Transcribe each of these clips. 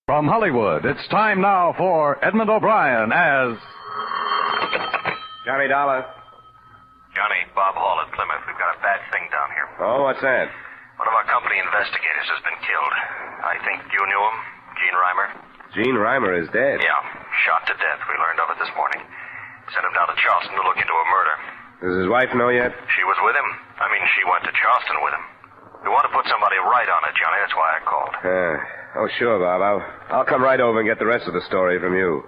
From Hollywood, it's time now for Edmund O'Brien as... Johnny Dollar. Johnny, Bob Hall at Plymouth. We've got a bad thing down here. Oh, what's that? One of our company investigators has been killed. I think you knew him, Gene Reimer. Gene Reimer is dead. Yeah, shot to death. We learned of it this morning. Sent him down to Charleston to look into a murder. Does his wife know yet? She was with him. I mean, she went to Charleston with him. We want to put somebody right on it, Johnny. That's why I called. Oh, sure, Bob. I'll come right over and get the rest of the story from you.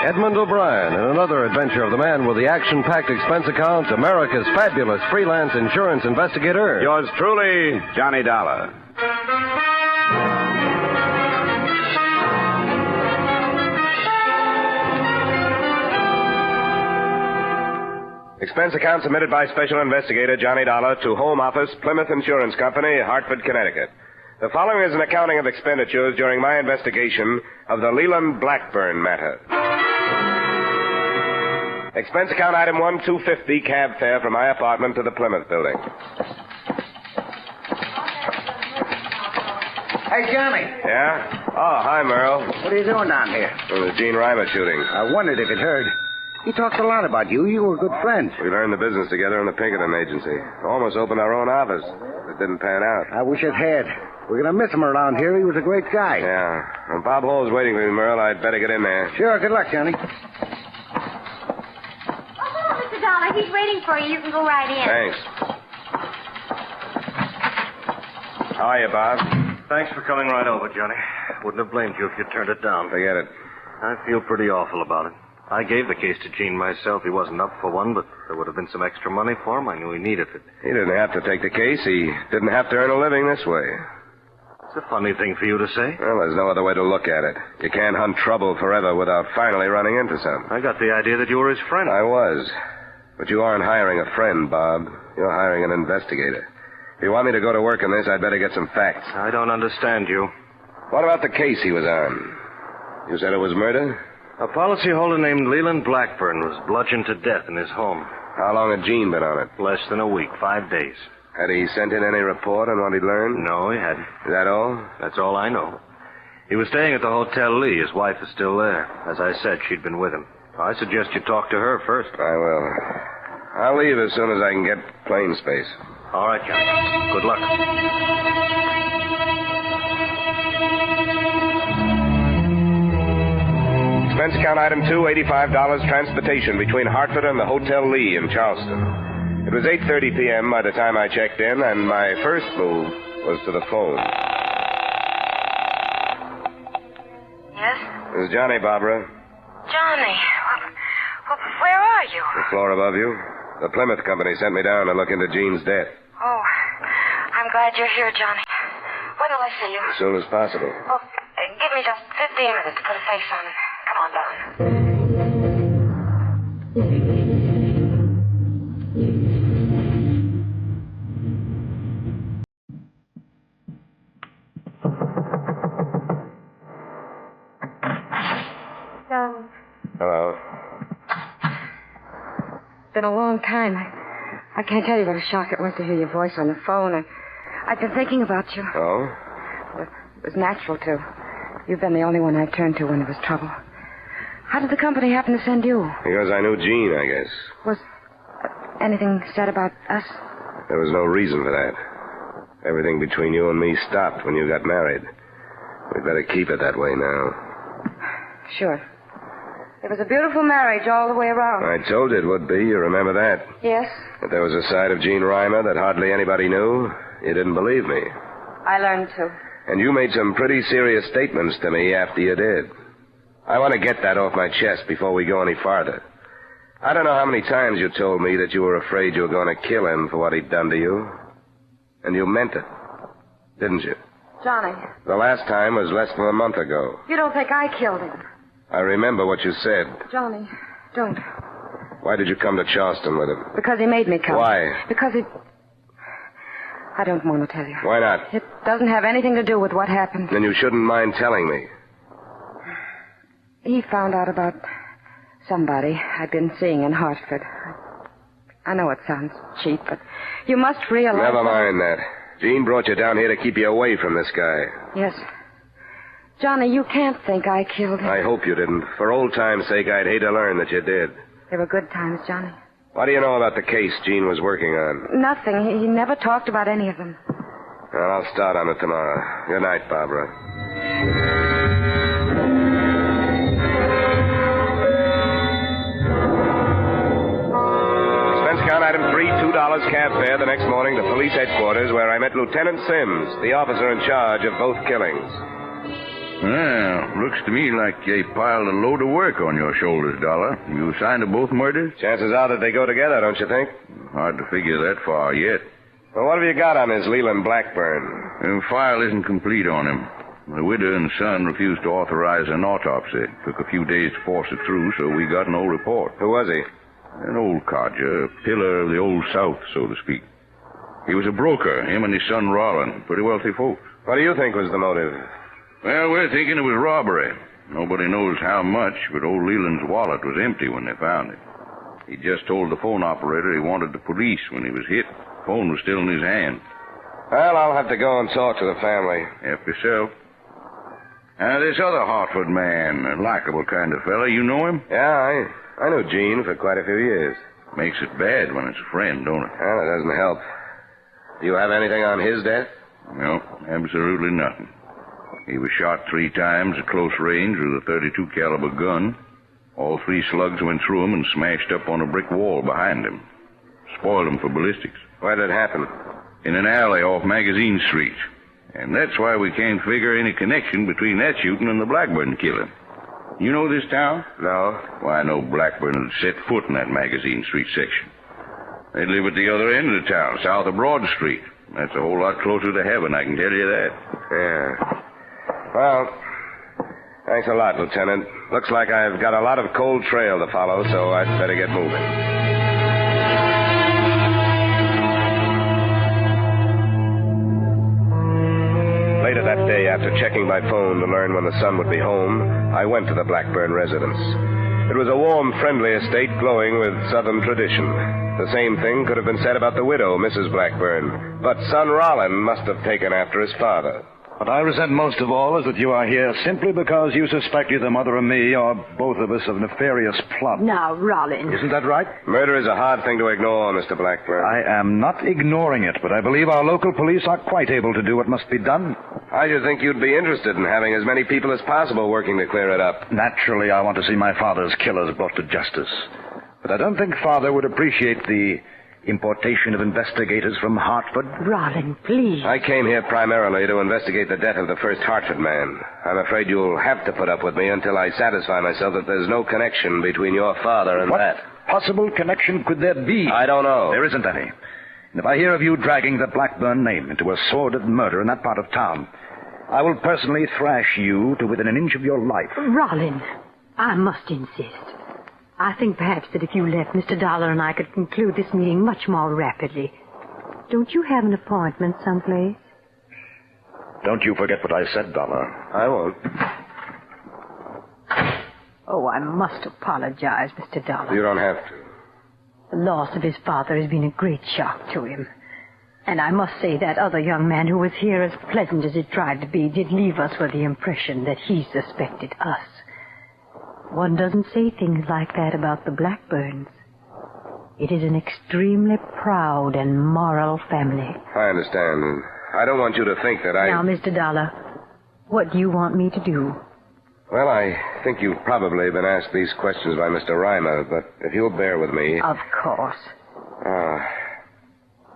Edmund O'Brien in another adventure of the man with the action-packed expense account, America's fabulous freelance insurance investigator. Yours truly, Johnny Dollar. Expense account submitted by Special Investigator Johnny Dollar to Home Office, Plymouth Insurance Company, Hartford, Connecticut. The following is an accounting of expenditures during my investigation of the Leland Blackburn matter. Expense account item 1, $250 cab fare from my apartment to the Plymouth building. Hey, Johnny. Yeah? Oh, hi, Merle. What are you doing down here? Well, the Gene Reimer shooting. I wondered if it heard. He talked a lot about you. You were good friends. We learned the business together in the Pinkerton agency. Almost opened our own office. It didn't pan out. I wish it had. We're going to miss him around here. He was a great guy. Yeah. Well, Bob Hall's waiting for me, Merle. I'd better get in there. Sure. Good luck, Johnny. Oh, hello, Mr. Dollar. He's waiting for you. You can go right in. Thanks. How are you, Bob? Thanks for coming right over, Johnny. Wouldn't have blamed you if you turned it down. Forget it. I feel pretty awful about it. I gave the case to Gene myself. He wasn't up for one, but there would have been some extra money for him. I knew he needed it. He didn't have to take the case. He didn't have to earn a living this way. It's a funny thing for you to say. Well, there's no other way to look at it. You can't hunt trouble forever without finally running into some. I got the idea that you were his friend. I was. But you aren't hiring a friend, Bob. You're hiring an investigator. If you want me to go to work on this, I'd better get some facts. I don't understand you. What about the case he was on? You said it was murder? A policyholder named Leland Blackburn was bludgeoned to death in his home. How long had Gene been on it? Less than a week, 5 days. Had he sent in any report on what he'd learned? No, he hadn't. Is that all? That's all I know. He was staying at the Hotel Lee. His wife is still there. As I said, she'd been with him. I suggest you talk to her first. I will. I'll leave as soon as I can get plane space. All right, Johnny. Good luck. Expense account item 2, $85 transportation between Hartford and the Hotel Lee in Charleston. It was 8:30 p.m. by the time I checked in, and my first move was to the phone. Yes? This is Johnny, Barbara. Johnny, where are you? The floor above you. The Plymouth company sent me down to look into Gene's death. Oh, I'm glad you're here, Johnny. When will I see you? As soon as possible. Oh, give me just 15 minutes to put a face on it. Come on down. Hello. It's been a long time. I can't tell you what a shock it was to hear your voice on the phone. I've been thinking about you. Oh? It was natural to. You've been the only one I turned to when there was trouble. How did the company happen to send you? Because I knew Gene, I guess. Was anything said about us? There was no reason for that. Everything between you and me stopped when you got married. We'd better keep it that way now. Sure. It was a beautiful marriage all the way around. I told you it would be. You remember that? Yes. That there was a side of Gene Reimer that hardly anybody knew. You didn't believe me. I learned to. And you made some pretty serious statements to me after you did. I want to get that off my chest before we go any farther. I don't know how many times you told me that you were afraid you were going to kill him for what he'd done to you. And you meant it, didn't you? Johnny. The last time was less than a month ago. You don't think I killed him? I remember what you said. Johnny, don't. Why did you come to Charleston with him? Because he made me come. Why? Because he... I don't want to tell you. Why not? It doesn't have anything to do with what happened. Then you shouldn't mind telling me. He found out about somebody I'd been seeing in Hartford. I know it sounds cheap, but you must realize... Never mind that. Jean brought you down here to keep you away from this guy. Yes. Johnny, you can't think I killed him. I hope you didn't. For old time's sake, I'd hate to learn that you did. They were good times, Johnny. What do you know about the case Jean was working on? Nothing. He never talked about any of them. Well, I'll start on it tomorrow. Good night, Barbara. Expense account item 3, $2 cab fare the next morning to police headquarters, where I met Lieutenant Sims, the officer in charge of both killings. Well, looks to me like they piled a load of work on your shoulders, Dollar. You assigned to both murders? Chances are that they go together, don't you think? Hard to figure that far yet. Well, what have you got on this Leland Blackburn? The file isn't complete on him. The widow and son refused to authorize an autopsy. Took a few days to force it through, so we got no report. Who was he? An old codger, a pillar of the old South, so to speak. He was a broker, him and his son Roland. Pretty wealthy folks. What do you think was the motive? Well, we're thinking it was robbery. Nobody knows how much, but old Leland's wallet was empty when they found it. He just told the phone operator he wanted the police when he was hit. The phone was still in his hand. Well, I'll have to go and talk to the family. Help yourself. This other Hartford man, a likable kind of fella, you know him? Yeah, I knew Gene for quite a few years. Makes it bad when it's a friend, don't it? Well, it doesn't help. Do you have anything on his death? No, absolutely nothing. He was shot 3 times at close range with a .32 caliber gun. All 3 slugs went through him and smashed up on a brick wall behind him. Spoiled him for ballistics. Where did it happen? In an alley off Magazine Street. And that's why we can't figure any connection between that shooting and the Blackburn killing. You know this town? No. Why, no Blackburn had set foot in that Magazine Street section. They live at the other end of the town, south of Broad Street. That's a whole lot closer to heaven, I can tell you that. Yeah. Well, thanks a lot, Lieutenant. Looks like I've got a lot of cold trail to follow, so I'd better get moving. Later that day, after checking my phone to learn when the son would be home, I went to the Blackburn residence. It was a warm, friendly estate glowing with Southern tradition. The same thing could have been said about the widow, Mrs. Blackburn. But son Rollin must have taken after his father. What I resent most of all is that you are here simply because you suspect either Mother or me or both of us of nefarious plot. Now, Rollin. Isn't that right? Murder is a hard thing to ignore, Mr. Blackburn. I am not ignoring it, but I believe our local police are quite able to do what must be done. I should think you'd be interested in having as many people as possible working to clear it up. Naturally, I want to see my father's killers brought to justice. But I don't think Father would appreciate the importation of investigators from Hartford. Rollin, please. I came here primarily to investigate the death of the first Hartford man. I'm afraid you'll have to put up with me until I satisfy myself that there's no connection between your father and what that. Possible connection could there be? I don't know. There isn't any. And if I hear of you dragging the Blackburn name into a sordid murder in that part of town, I will personally thrash you to within an inch of your life. Rollin, I must insist. I think perhaps that if you left, Mr. Dollar and I could conclude this meeting much more rapidly. Don't you have an appointment someplace? Don't you forget what I said, Dollar. I won't. Oh, I must apologize, Mr. Dollar. You don't have to. The loss of his father has been a great shock to him. And I must say that other young man who was here, as pleasant as it tried to be, did leave us with the impression that he suspected us. One doesn't say things like that about the Blackburns. It is an extremely proud and moral family. I understand. And I don't want you to think that Now, Mr. Dollar, what do you want me to do? Well, I think you've probably been asked these questions by Mr. Reimer, but if you'll bear with me... Of course.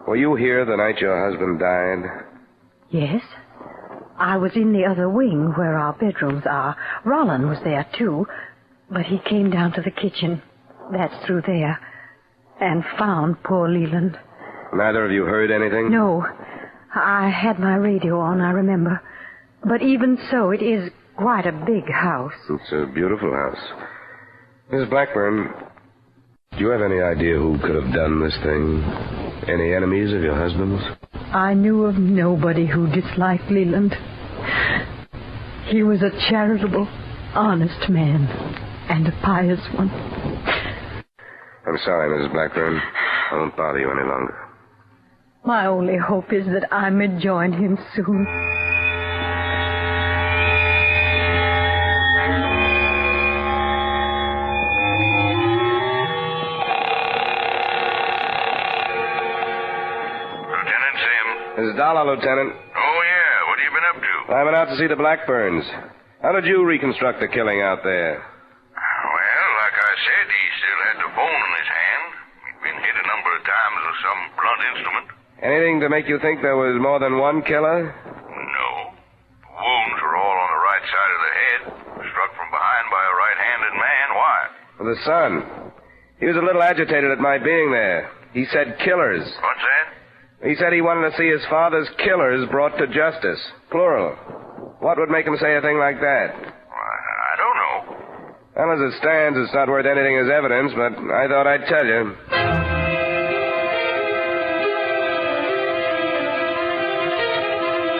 Were you here the night your husband died? Yes. I was in the other wing where our bedrooms are. Rollin was there, too. But he came down to the kitchen. That's through there. And found poor Leland. Neither of you heard anything? No. I had my radio on, I remember. But even so, it is quite a big house. It's a beautiful house. Miss Blackburn, do you have any idea who could have done this thing? Any enemies of your husband's? I knew of nobody who disliked Leland. He was a charitable, honest man. And a pious one. I'm sorry, Mrs. Blackburn. I won't bother you any longer. My only hope is that I may join him soon. Lieutenant Sim. This is Dollar, Lieutenant. Oh, yeah. What have you been up to? I've been out to see the Blackburns. How did you reconstruct the killing out there? Well, like I said, he still had the bone in his hand. He'd been hit a number of times with some blunt instrument. Anything to make you think there was more than one killer? No. The wounds were all on the right side of the head. Struck from behind by a right-handed man. Why? Well, the son. He was a little agitated at my being there. He said killers. What's that? He said he wanted to see his father's killers brought to justice. Plural. What would make him say a thing like that? I don't know. Well, as it stands, it's not worth anything as evidence, but I thought I'd tell you.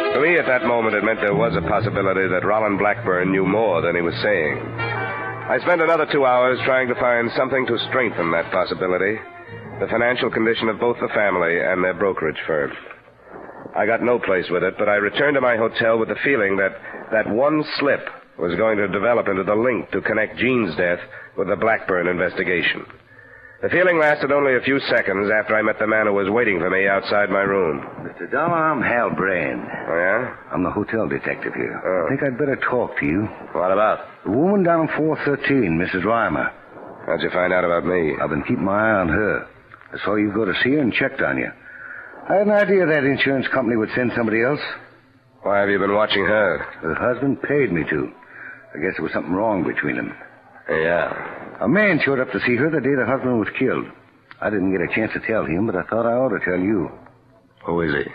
To me, at that moment, it meant there was a possibility that Roland Blackburn knew more than he was saying. I spent another 2 hours trying to find something to strengthen that possibility, the financial condition of both the family and their brokerage firm. I got no place with it, but I returned to my hotel with the feeling that one slip was going to develop into the link to connect Jean's death with the Blackburn investigation. The feeling lasted only a few seconds after I met the man who was waiting for me outside my room. Mr. Dollar, I'm Hal Brand. Oh, yeah? I'm the hotel detective here. Oh. I think I'd better talk to you. What about? The woman down on 413, Mrs. Reimer. How'd you find out about me? I've been keeping my eye on her. I saw you go to see her and checked on you. I had an idea that insurance company would send somebody else. Why have you been watching her? Her husband paid me to. I guess there was something wrong between them. Yeah. A man showed up to see her the day the husband was killed. I didn't get a chance to tell him, but I thought I ought to tell you. Who is he?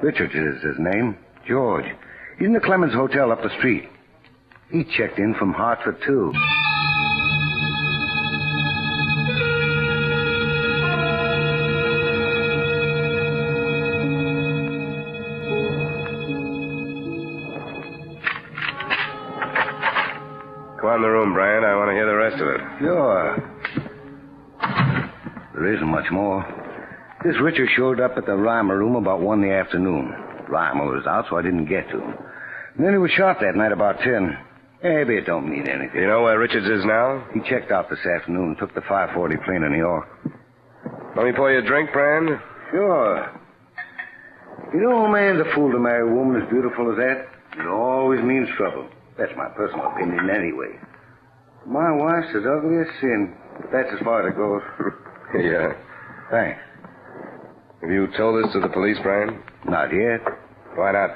Richards is his name. George. He's in the Clemens Hotel up the street. He checked in from Hartford, too. Go on in the room, Brian. I want to hear the rest of it. Sure. There isn't much more. This Richard showed up at the Reimer room about 1 in the afternoon. Reimer was out, so I didn't get to him. And then he was shot that night about 10. Maybe it don't mean anything. You know where Richards is now? He checked out this afternoon and took the 540 plane to New York. Let me pour you a drink, Brian? Sure. You know, a man's a fool to marry a woman as beautiful as that. It always means trouble. That's my personal opinion anyway. My wife's as ugly as sin. But that's as far as it goes. Yeah. Thanks. Have you told this to the police, Brian? Not yet. Why not?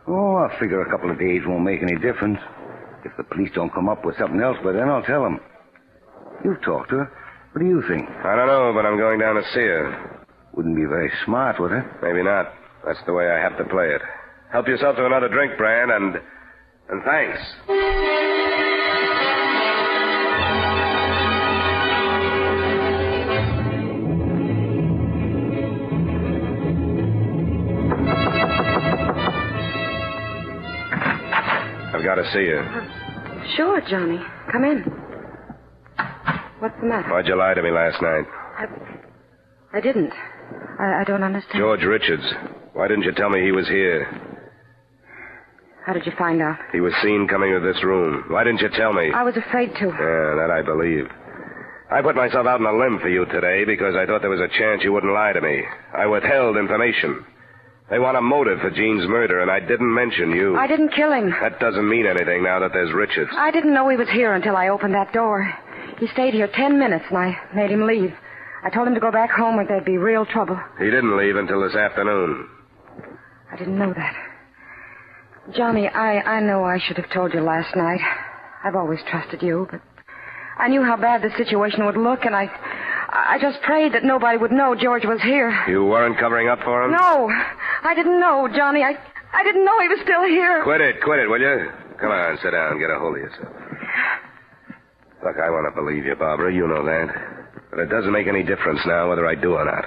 Oh, I figure a couple of days won't make any difference. If the police don't come up with something else, but then I'll tell them. You've talked to her. What do you think? I don't know, but I'm going down to see her. Wouldn't be very smart, would it? Maybe not. That's the way I have to play it. Help yourself to another drink, Brian, and thanks. I've got to see you. Sure, Johnny. Come in. What's the matter? Why'd you lie to me last night? I didn't. I don't understand. George Richards. Why didn't you tell me he was here? How did you find out? He was seen coming to this room. Why didn't you tell me? I was afraid to. Yeah, that I believe. I put myself out on a limb for you today because I thought there was a chance you wouldn't lie to me. I withheld information. They want a motive for Jean's murder, and I didn't mention you. I didn't kill him. That doesn't mean anything now that there's Richards. I didn't know he was here until I opened that door. He stayed here 10 minutes, and I made him leave. I told him to go back home or there'd be real trouble. He didn't leave until this afternoon. I didn't know that. Johnny, I know I should have told you last night. I've always trusted you, but I knew how bad the situation would look, and I just prayed that nobody would know George was here. You weren't covering up for him? No, I didn't know, Johnny. I didn't know he was still here. Quit it, will you? Come on, sit down, get a hold of yourself. Look, I want to believe you, Barbara, you know that. But it doesn't make any difference now whether I do or not.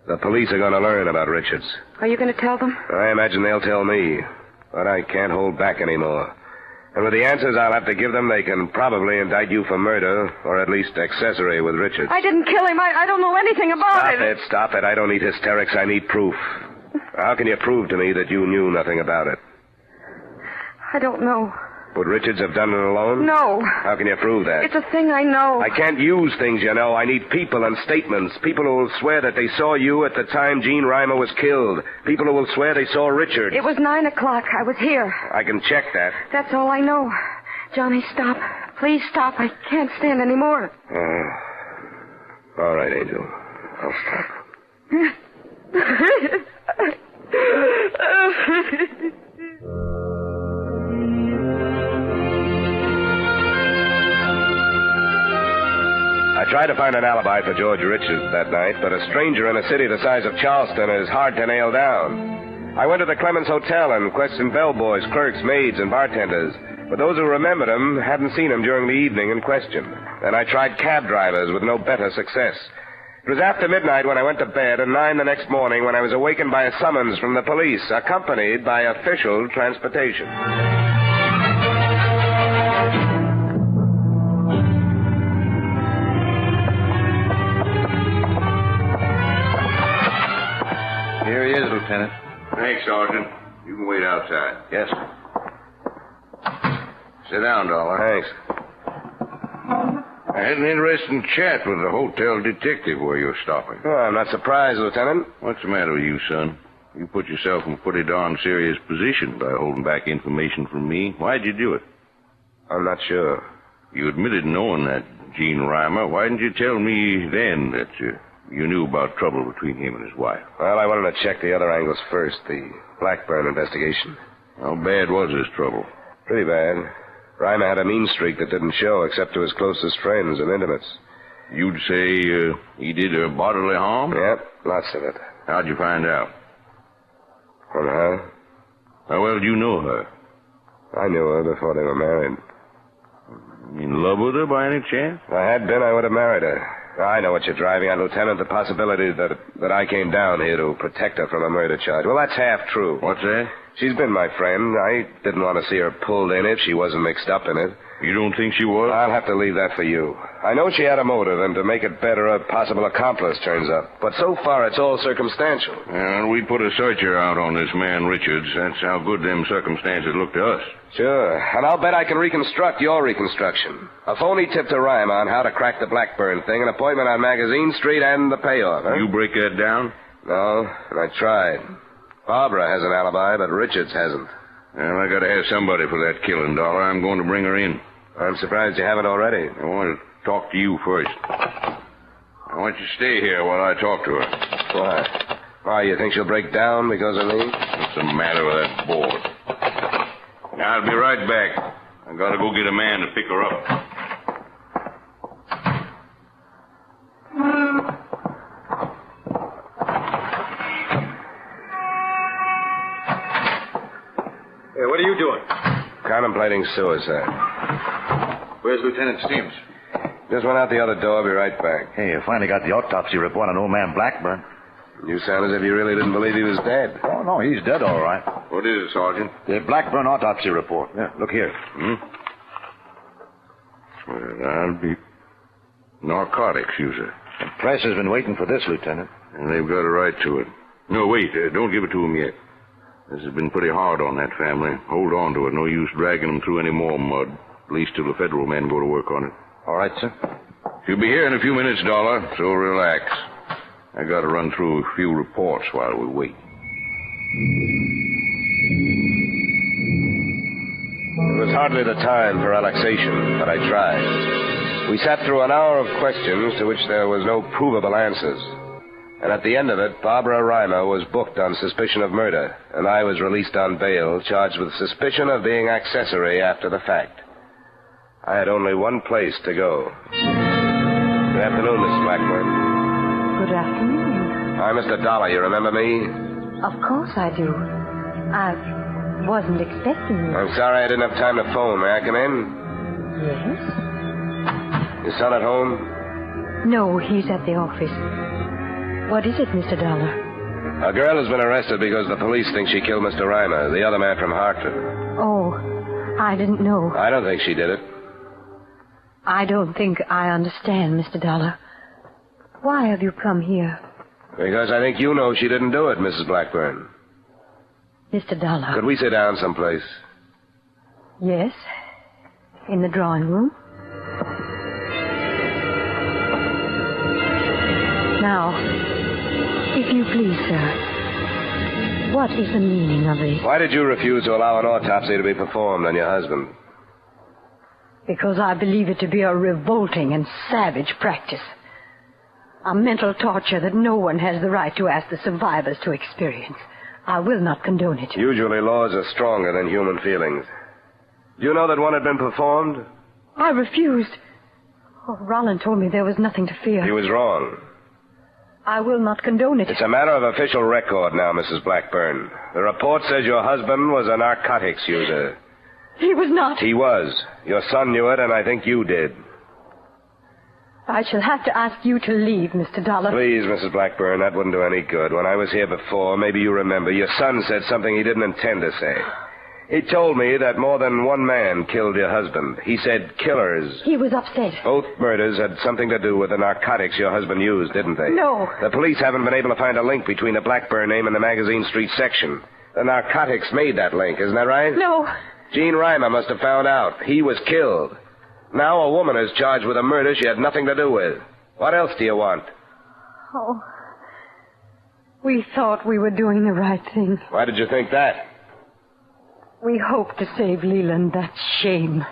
The police are going to learn about Richards. Are you going to tell them? I imagine they'll tell me. But I can't hold back anymore. And with the answers I'll have to give them, they can probably indict you for murder, or at least accessory with Richards. I didn't kill him. I don't know anything about it. Stop it. I don't need hysterics. I need proof. How can you prove to me that you knew nothing about it? I don't know. Would Richards have done it alone? No. How can you prove that? It's a thing I know. I can't use things you know. I need people and statements. People who will swear that they saw you at the time Gene Reimer was killed. People who will swear they saw Richards. It was 9 o'clock. I was here. I can check that. That's all I know. Johnny, stop. Please stop. I can't stand any more. All right, Angel. I'll stop. I tried to find an alibi for George Richards that night, but a stranger in a city the size of Charleston is hard to nail down. I went to the Clemens Hotel and questioned bellboys, clerks, maids, and bartenders, but those who remembered him hadn't seen him during the evening in question. Then I tried cab drivers with no better success. It was after midnight when I went to bed, and 9 the next morning when I was awakened by a summons from the police, accompanied by official transportation. Here he is, Lieutenant. Thanks, Sergeant. You can wait outside. Yes. Sit down, Dollar. Thanks. I had an interesting chat with the hotel detective where you're stopping. Oh, I'm not surprised, Lieutenant. What's the matter with you, son? You put yourself in a pretty darn serious position by holding back information from me. Why'd you do it? I'm not sure. You admitted knowing that Gene Reimer. Why didn't you tell me then that you knew about trouble between him and his wife? Well, I wanted to check the other angles first, the Blackburn investigation. How bad was this trouble? Pretty bad. Reimer had a mean streak that didn't show except to his closest friends and intimates. You'd say he did her bodily harm? Yep, lots of it. How'd you find out? From her? How well do you know her? I knew her before they were married. In love with her by any chance? If I had been, I would have married her. I know what you're driving at, Lieutenant. The possibility that I came down here to protect her from a murder charge. Well, that's half true. What's that? She's been my friend. I didn't want to see her pulled in if she wasn't mixed up in it. You don't think she was? I'll have to leave that for you. I know she had a motive, and to make it better, a possible accomplice turns up. But so far, it's all circumstantial. Well, we put a searcher out on this man, Richards. That's how good them circumstances look to us. Sure. And I'll bet I can reconstruct your reconstruction. A phony tip to Reimer on how to crack the Blackburn thing, an appointment on Magazine Street, and the payoff, huh? You break that down? No, and I tried. Barbara has an alibi, but Richards hasn't. Well, I gotta have somebody for that killing, Dollar. I'm going to bring her in. I'm surprised you haven't already. I want to talk to you first. I want you to stay here while I talk to her. Why? Why, you think she'll break down because of me? What's the matter with that board? I'll be right back. I gotta go get a man to pick her up. Hey, what are you doing? Contemplating suicide. Where's Lieutenant Steams? Just went out the other door. I'll be right back. Hey, you finally got the autopsy report on old man Blackburn. You sound as if you really didn't believe he was dead. Oh, no, he's dead, all right. What is it, Sergeant? The Blackburn autopsy report. Yeah, look here. Well, I'll be narcotics user. The press has been waiting for this, Lieutenant. And they've got a right to it. No, wait. Don't give it to them yet. This has been pretty hard on that family. Hold on to it. No use dragging them through any more mud. At least till the federal men go to work on it. All right, sir. She'll be here in a few minutes, Dollar, so relax. I gotta run through a few reports while we wait. It was hardly the time for relaxation, but I tried. We sat through an hour of questions to which there was no provable answers. And at the end of it, Barbara Reimer was booked on suspicion of murder, and I was released on bail, charged with suspicion of being accessory after the fact. I had only one place to go. Good afternoon, Miss Blackburn. Good afternoon. I'm Mr. Dollar. You remember me? Of course I do. I wasn't expecting you. I'm sorry I didn't have time to phone. May I come in? Yes? Your son at home? No, he's at the office. What is it, Mr. Dollar? A girl has been arrested because the police think she killed Mr. Reimer, the other man from Hartford. Oh, I didn't know. I don't think she did it. I don't think I understand, Mr. Dollar. Why have you come here? Because I think you know she didn't do it, Mrs. Blackburn. Mr. Dollar. Could we sit down someplace? Yes. In the drawing room. Now, if you please, sir, what is the meaning of this? Why did you refuse to allow an autopsy to be performed on your husband? Because I believe it to be a revolting and savage practice. A mental torture that no one has the right to ask the survivors to experience. I will not condone it. Usually laws are stronger than human feelings. Do you know that one had been performed? I refused. Oh, Roland told me there was nothing to fear. He was wrong. I will not condone it. It's a matter of official record now, Mrs. Blackburn. The report says your husband was a narcotics user. He was not. He was. Your son knew it, and I think you did. I shall have to ask you to leave, Mr. Dollar. Please, Mrs. Blackburn, that wouldn't do any good. When I was here before, maybe you remember, your son said something he didn't intend to say. He told me that more than one man killed your husband. He said killers. He was upset. Both murders had something to do with the narcotics your husband used, didn't they? No. The police haven't been able to find a link between the Blackburn name and the Magazine Street section. The narcotics made that link, isn't that right? No. Gene Reimer must have found out. He was killed. Now a woman is charged with a murder she had nothing to do with. What else do you want? Oh. We thought we were doing the right thing. Why did you think that? We hoped to save Leland that shame.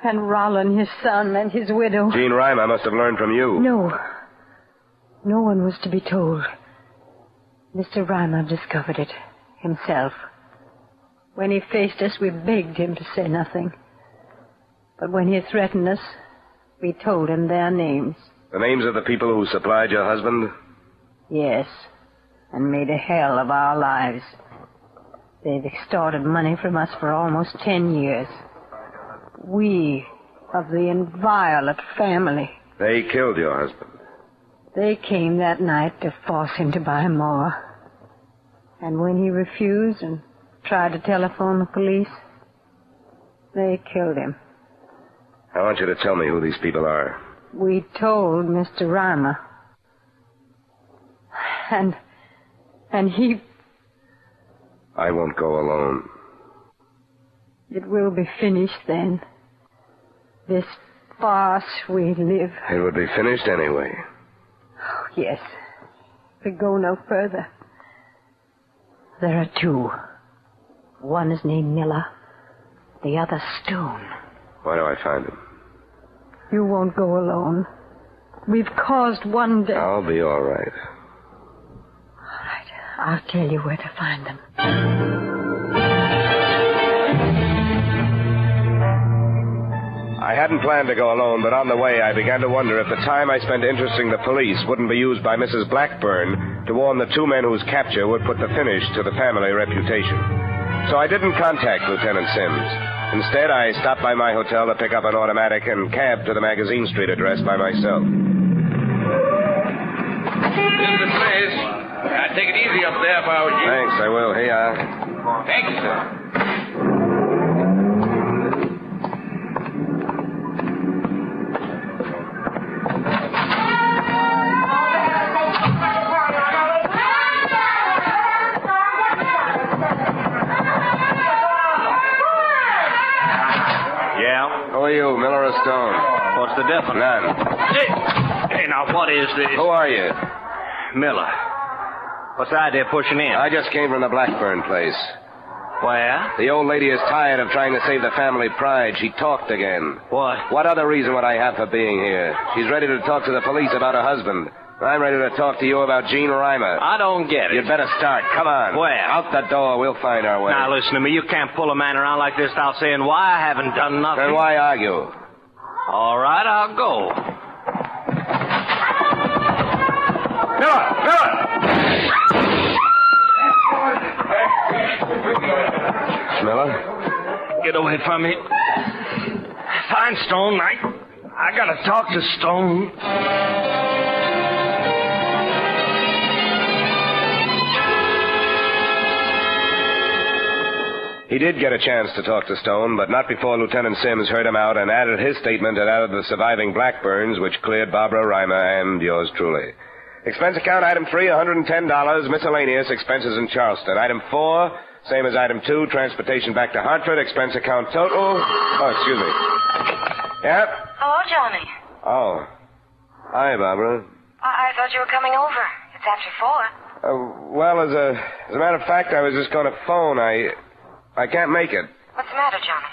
And Roland, his son, and his widow. Gene Reimer must have learned from you. No. No one was to be told. Mr. Reimer discovered it himself. When he faced us, we begged him to say nothing. But when he threatened us, we told him their names. The names of the people who supplied your husband? Yes, and made a hell of our lives. They've extorted money from us for almost 10 years. We of the inviolate family. They killed your husband. They came that night to force him to buy more. And when he refused and tried to telephone the police, they killed him. I want you to tell me who these people are. We told Mr. Reimer. And he... I won't go alone. It will be finished then. This farce we live. It would be finished anyway. Oh, yes. We go no further. There are two. One is named Miller. The other Stone. Why do I find him? You won't go alone. We've caused one death. I'll be all right. All right. I'll tell you where to find them. I hadn't planned to go alone, but on the way I began to wonder if the time I spent interesting the police wouldn't be used by Mrs. Blackburn to warn the two men whose capture would put the finish to the family reputation. So I didn't contact Lieutenant Sims. Instead, I stopped by my hotel to pick up an automatic and cab to the Magazine Street address by myself. This is the place. I'd take it easy up there if I was you. Thanks, I will. Here you are. Thank you, sir. Who are you, Miller or Stone? What's the difference? None. Hey, now, what is this? Who are you? Miller. What's the idea of pushing in? I just came from the Blackburn place. Where? The old lady is tired of trying to save the family pride. She talked again. What? What other reason would I have for being here? She's ready to talk to the police about her husband. I'm ready to talk to you about Gene Reimer. I don't get it. You'd better start. Come on. Where? Out the door. We'll find our way. Now, listen to me. You can't pull a man around like this without saying why. I haven't done nothing. Then why argue? All right, I'll go. Miller? Get away from me. Find Stone. I gotta talk to Stone. He did get a chance to talk to Stone, but not before Lieutenant Sims heard him out and added his statement and added the surviving Blackburns, which cleared Barbara Reimer and yours truly. Expense account, item 3, $110, miscellaneous expenses in Charleston. Item 4, same as item 2, transportation back to Hartford, expense account total. Oh, excuse me. Yep. Hello, Johnny. Oh. Hi, Barbara. I thought you were coming over. It's after 4. Well, as a matter of fact, I was just going to phone. I can't make it. What's the matter, Johnny?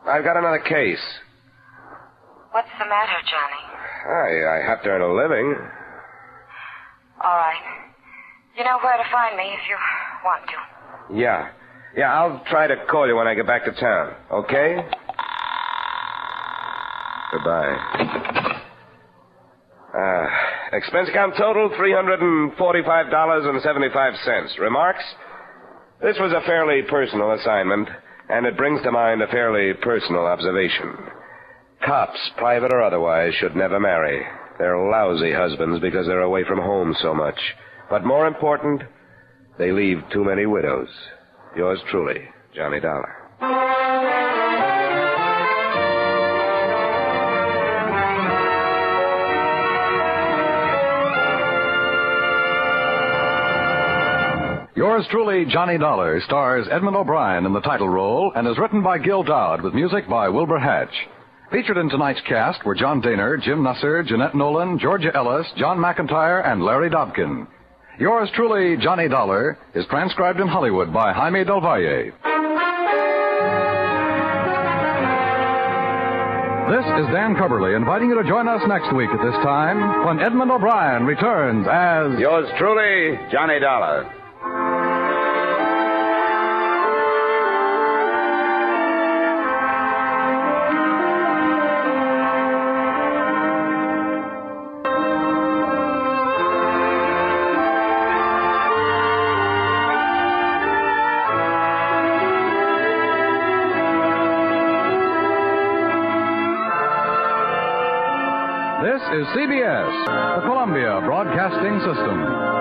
I've got another case. What's the matter, Johnny? I have to earn a living. All right. You know where to find me if you want to. Yeah, I'll try to call you when I get back to town, okay? Goodbye. Expense account total, $345.75. Remarks? This was a fairly personal assignment, and it brings to mind a fairly personal observation. Cops, private or otherwise, should never marry. They're lousy husbands because they're away from home so much. But more important, they leave too many widows. Yours truly, Johnny Dollar. Yours truly, Johnny Dollar, stars Edmund O'Brien in the title role and is written by Gil Doud with music by Wilbur Hatch. Featured in tonight's cast were John Daner, Jim Nusser, Jeanette Nolan, Georgia Ellis, John McIntyre, and Larry Dobkin. Yours truly, Johnny Dollar, is transcribed in Hollywood by Jaime Del Valle. This is Dan Coverly inviting you to join us next week at this time when Edmund O'Brien returns as... Yours truly, Johnny Dollar. This is CBS, the Columbia Broadcasting System.